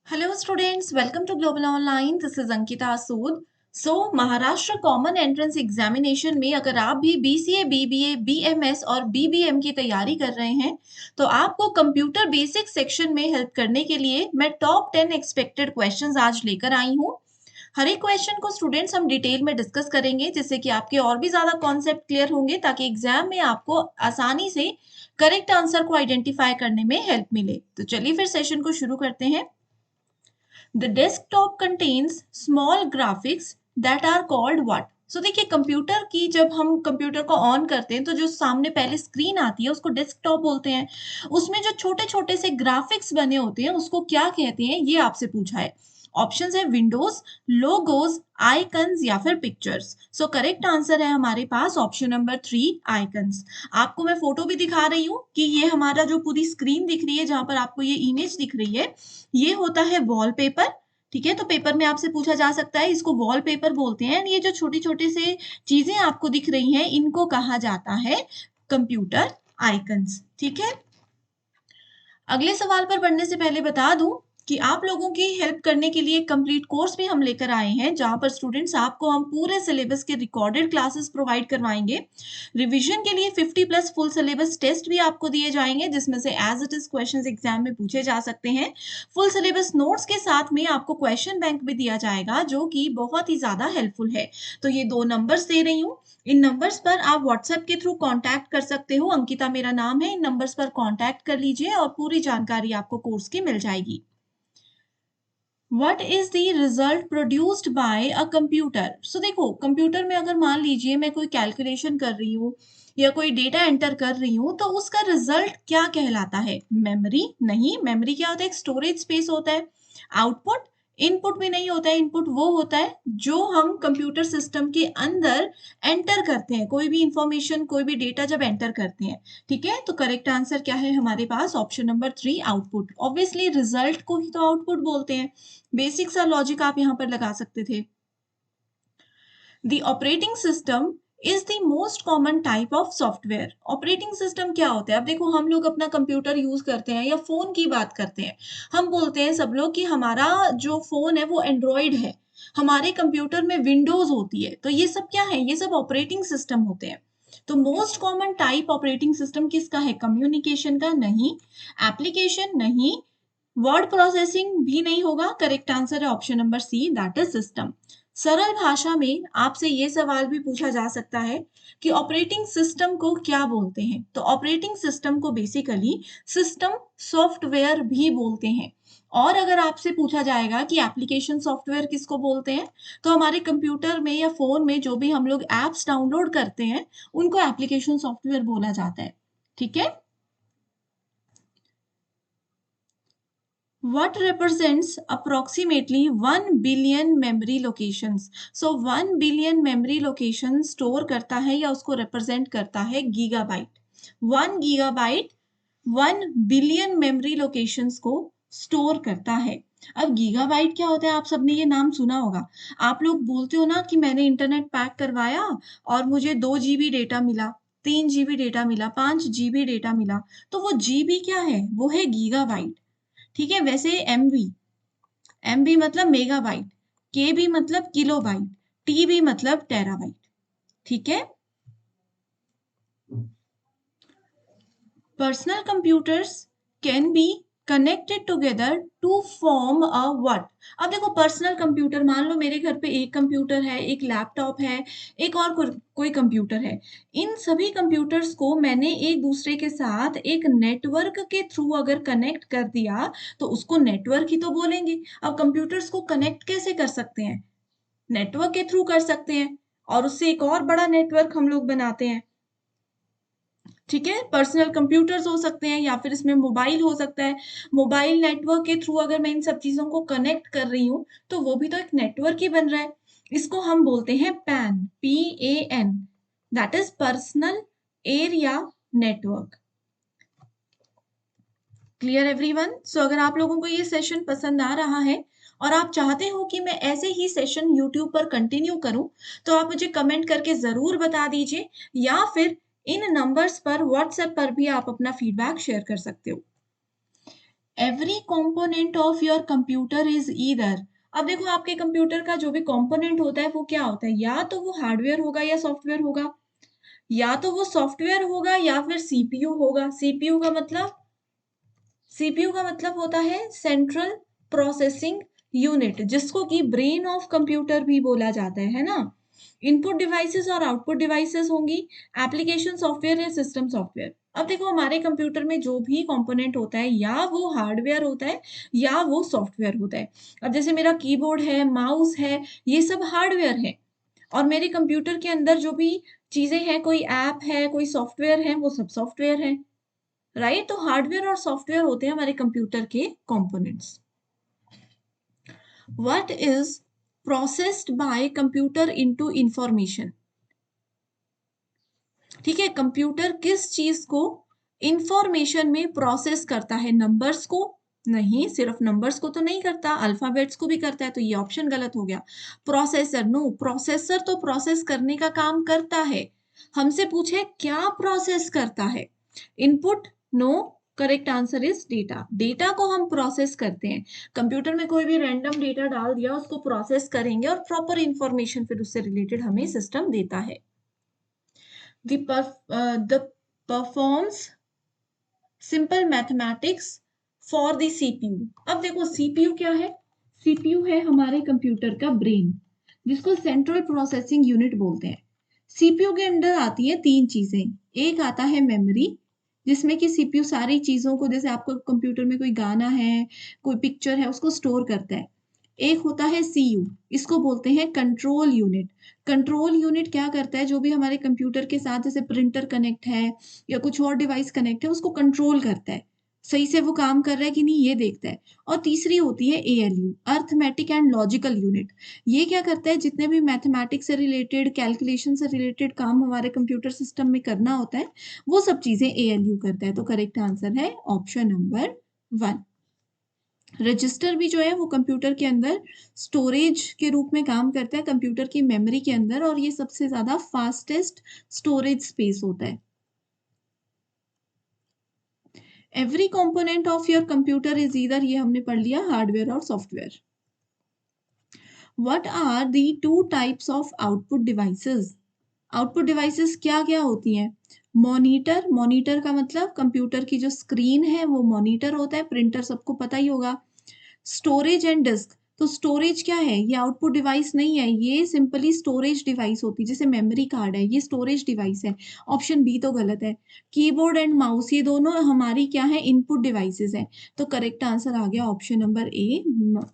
Hello students, welcome to Global Online. This is Ankita Sood. Maharashtra common entrance examination में अगर आप भी BCA, BBA, BMS और BBM की तैयारी कर रहे हैं तो आपको कंप्यूटर बेसिक सेक्शन में हेल्प करने के लिए मैं टॉप 10 एक्सपेक्टेड क्वेश्चंस आज लेकर आई हूँ। हर एक क्वेश्चन को स्टूडेंट्स हम डिटेल में डिस्कस करेंगे जिससे कि आपके और भी ज्यादा कॉन्सेप्ट क्लियर होंगे ताकि एग्जाम में आपको आसानी से करेक्ट आंसर को आइडेंटिफाई करने में हेल्प मिले। तो चलिए फिर सेशन को शुरू करते हैं। The desktop contains small graphics that are called what? देखिए कंप्यूटर की जब हम कंप्यूटर को ऑन करते हैं तो जो सामने पहले स्क्रीन आती है उसको डेस्कटॉप बोलते हैं। उसमें जो छोटे छोटे से ग्राफिक्स बने होते हैं उसको क्या कहते हैं ये आपसे पूछा है। ऑप्शंस है विंडोज, लोगोज, आइकन्स या फिर पिक्चर्स। करेक्ट आंसर है हमारे पास ऑप्शन नंबर 3 आइकन्स। आपको मैं फोटो भी दिखा रही हूँ कि ये हमारा जो पूरी स्क्रीन दिख रही है जहां पर आपको ये इमेज दिख रही है ये होता है वॉलपेपर। ठीक है, तो पेपर में आपसे पूछा जा सकता है, इसको वॉलपेपर बोलते हैं। ये जो छोटी छोटी से चीजें आपको दिख रही हैं इनको कहा जाता है कंप्यूटर आइकन्स। ठीक है, अगले सवाल पर बढ़ने से पहले बता दूं कि आप लोगों की हेल्प करने के लिए कंप्लीट कोर्स भी हम लेकर आए हैं जहां पर स्टूडेंट्स आपको हम पूरे सिलेबस के रिकॉर्डेड क्लासेस प्रोवाइड करवाएंगे। रिवीजन के लिए 50 प्लस फुल सिलेबस टेस्ट भी आपको दिए जाएंगे जिसमें से as it is questions exam में पूछे जा सकते हैं। फुल सिलेबस नोट्स के साथ में आपको क्वेश्चन बैंक भी दिया जाएगा जो कि बहुत ही ज्यादा हेल्पफुल है। तो ये 2 नंबर्स दे रही हूँ, इन नंबर्स पर आप व्हाट्सएप के थ्रू कांटेक्ट कर सकते हो। अंकिता मेरा नाम है, इन नंबर्स पर कांटेक्ट कर लीजिए और पूरी जानकारी आपको कोर्स की मिल जाएगी। What is the result produced by a computer? देखो कंप्यूटर में अगर मान लीजिए मैं कोई कैलकुलेशन कर रही हूँ या कोई डेटा एंटर कर रही हूँ तो उसका रिजल्ट क्या कहलाता है? मेमोरी नहीं, मेमोरी क्या होता है? एक स्टोरेज स्पेस होता है। आउटपुट, इनपुट भी नहीं होता है। इनपुट वो होता है जो हम कंप्यूटर सिस्टम के अंदर एंटर करते हैं, कोई भी इंफॉर्मेशन कोई भी डेटा जब एंटर करते हैं। ठीक है, तो करेक्ट आंसर क्या है हमारे पास? Option number 3 output. Obviously result को ही तो आउटपुट बोलते हैं। बेसिक सा लॉजिक आप यहाँ पर लगा सकते थे। The operating system is the most common type of software. Operating system क्या होता है? अब देखो हम लोग अपना कंप्यूटर यूज करते हैं या फोन की बात करते हैं, हम बोलते हैं सब लोग कि हमारा जो फोन है वो एंड्रॉयड है, हमारे कंप्यूटर में विंडोज होती है। तो ये सब क्या है? ये सब ऑपरेटिंग सिस्टम होते हैं। तो most common type operating system किसका है? कम्युनिकेशन का नहीं, एप्लीकेशन नहीं, वर्ड प्रोसेसिंग भी नहीं होगा। करेक्ट आंसर है option number see that is system. सरल भाषा में आपसे ये सवाल भी पूछा जा सकता है कि ऑपरेटिंग सिस्टम को क्या बोलते हैं? तो ऑपरेटिंग सिस्टम को बेसिकली सिस्टम सॉफ्टवेयर भी बोलते हैं। और अगर आपसे पूछा जाएगा कि एप्लीकेशन सॉफ्टवेयर किसको बोलते हैं तो हमारे कंप्यूटर में या फोन में जो भी हम लोग एप्स डाउनलोड करते हैं उनको एप्लीकेशन सॉफ्टवेयर बोला जाता है। ठीक है, what represents approximately 1 billion memory locations? 1 billion memory location store करता है या उसको रिप्रेजेंट करता है gigabyte. 1 gigabyte 1 billion memory locations को स्टोर करता है। अब गीगाबाइट क्या होता है? आप सबने ये नाम सुना होगा। आप लोग बोलते हो ना कि मैंने इंटरनेट पैक करवाया और मुझे 2 GB डेटा मिला, 3 GB डेटा मिला, 5 GB डेटा मिला। तो वो जीबी क्या है? वो है गीगाबाइट। ठीक है, वैसे एमबी, एमबी मतलब मेगाबाइट, केबी मतलब किलोबाइट, टीबी मतलब टेराबाइट। ठीक है, personal computers can be connected together to form a what? अब देखो पर्सनल कंप्यूटर, मान लो मेरे घर पे एक कंप्यूटर है, एक लैपटॉप है, एक और कोई कंप्यूटर है। इन सभी कंप्यूटर्स को मैंने एक दूसरे के साथ एक नेटवर्क के थ्रू अगर कनेक्ट कर दिया तो उसको नेटवर्क ही तो बोलेंगे। अब कंप्यूटर्स को कनेक्ट कैसे कर सकते हैं? नेटवर्क के थ्रू कर सकते हैं और उससे एक और बड़ा नेटवर्क हम लोग बनाते हैं। ठीक है, पर्सनल कंप्यूटर्स हो सकते हैं या फिर इसमें मोबाइल हो सकता है। मोबाइल नेटवर्क के थ्रू अगर मैं इन सब चीजों को कनेक्ट कर रही हूँ तो वो भी तो एक नेटवर्क ही बन रहा है। इसको हम बोलते हैं pan, PAN, that is personal area network. Clear everyone? अगर आप लोगों को ये सेशन पसंद आ रहा है और आप चाहते हो कि मैं ऐसे ही सेशन YouTube पर कंटिन्यू करूं तो आप मुझे कमेंट करके जरूर बता दीजिए या फिर इन नंबर्स पर व्हाट्सएप पर भी आप अपना फीडबैक शेयर कर सकते हो। Every component of your computer is either. अब देखो आपके कंप्यूटर का जो भी कंपोनेंट होता है वो क्या होता है, या तो वो हार्डवेयर होगा या सॉफ्टवेयर होगा, या तो वो सॉफ्टवेयर होगा या फिर सीपीयू होगा। सीपीयू का मतलब होता है सेंट्रल प्रोसेसिंग यूनिट, जिसको कि ब्रेन ऑफ कंप्यूटर भी बोला जाता है ना। इनपुट डिवाइसेस और आउटपुट डिवाइसेस होंगी, एप्लीकेशन सॉफ्टवेयर या सिस्टम सॉफ्टवेयर। अब देखो हमारे कंप्यूटर में जो भी कंपोनेंट होता है या वो हार्डवेयर होता है या वो सॉफ्टवेयर होता है। अब जैसे मेरा कीबोर्ड है, माउस है, ये सब हार्डवेयर है, और मेरे कंप्यूटर के अंदर जो भी चीजें हैं, कोई ऐप है, कोई सॉफ्टवेयर है, वो सब सॉफ्टवेयर है, राइट। तो हार्डवेयर और सॉफ्टवेयर होते हैं हमारे कंप्यूटर के components. What is processed bye computer into information. ठीक है, कंप्यूटर किस चीज को इंफॉर्मेशन में प्रोसेस करता है, नंबर्स को? नहीं, सिर्फ नंबर्स को तो नहीं करता, अल्फाबेट्स को भी करता है, तो ये ऑप्शन गलत हो गया। प्रोसेसर, नो, प्रोसेसर तो प्रोसेस करने का काम करता है। हमसे पूछे क्या प्रोसेस करता है, input, no, correct answer is data. Data को हम प्रोसेस करते हैं, कंप्यूटर में कोई भी रैंडम डेटा डाल दिया, उसको प्रोसेस करेंगे और प्रॉपर इंफॉर्मेशन फिर उससे रिलेटेड हमें सिस्टम देता है। The performs simple mathematics for the CPU। अब देखो सीपीयू क्या है, सीपीयू है हमारे कंप्यूटर का ब्रेन, जिसको सेंट्रल प्रोसेसिंग यूनिट बोलते हैं। सीपीयू के अंदर आती है तीन चीजें। एक आता है मेमोरी, जिसमें कि सीपीयू सारी चीजों को, जैसे आपको कंप्यूटर में कोई गाना है, कोई पिक्चर है, उसको स्टोर करता है। एक होता है सीयू, इसको बोलते हैं कंट्रोल यूनिट। कंट्रोल यूनिट क्या करता है, जो भी हमारे कंप्यूटर के साथ जैसे प्रिंटर कनेक्ट है या कुछ और डिवाइस कनेक्ट है, उसको कंट्रोल करता है, सही से वो काम कर रहा है कि नहीं ये देखता है। और तीसरी होती है ALU, arithmetic and logical unit. ये क्या करता है, जितने भी मैथमेटिक्स से रिलेटेड, कैलकुलेशन से रिलेटेड काम हमारे कंप्यूटर सिस्टम में करना होता है, वो सब चीजें एएलयू करता है। तो करेक्ट आंसर है ऑप्शन नंबर 1। रजिस्टर भी जो है वो कंप्यूटर के अंदर स्टोरेज के रूप में काम करता है, कंप्यूटर की मेमोरी के अंदर, और ये सबसे ज्यादा फास्टेस्ट स्टोरेज स्पेस होता है। Every component of your computer is either, ये हमने पढ़ लिया, हार्डवेयर और software. What are the two types of output devices. Output devices क्या क्या होती हैं? मॉनिटर, मॉनिटर का मतलब कंप्यूटर की जो स्क्रीन है वो मॉनिटर होता है, प्रिंटर सबको पता ही होगा। स्टोरेज एंड डिस्क, तो स्टोरेज क्या है, ये आउटपुट डिवाइस नहीं है, ये सिंपली स्टोरेज डिवाइस होती है, जैसे मेमोरी कार्ड है, ये स्टोरेज डिवाइस है। ऑप्शन बी तो गलत है। कीबोर्ड एंड माउस, ये दोनों हमारी क्या है, इनपुट डिवाइसेस हैं। तो करेक्ट आंसर आ गया option number A,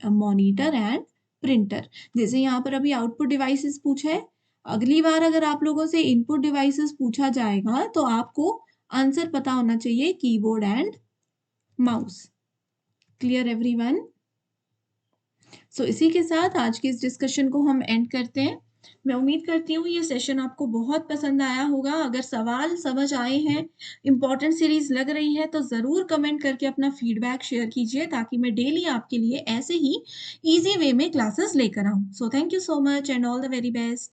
monitor and printer. जैसे यहाँ पर अभी आउटपुट डिवाइसेस पूछा है, अगली बार अगर आप लोगों से इनपुट डिवाइसेस पूछा जाएगा तो आपको आंसर पता होना चाहिए, keyboard and mouse. Clear everyone? So इसी के साथ आज के इस डिस्कशन को हम एंड करते हैं। मैं उम्मीद करती हूँ ये सेशन आपको बहुत पसंद आया होगा। अगर सवाल समझ आए हैं, इम्पोर्टेंट सीरीज लग रही है, तो ज़रूर कमेंट करके अपना फीडबैक शेयर कीजिए, ताकि मैं डेली आपके लिए ऐसे ही ईजी वे में क्लासेस लेकर आऊँ। So thank you so much and all the very best.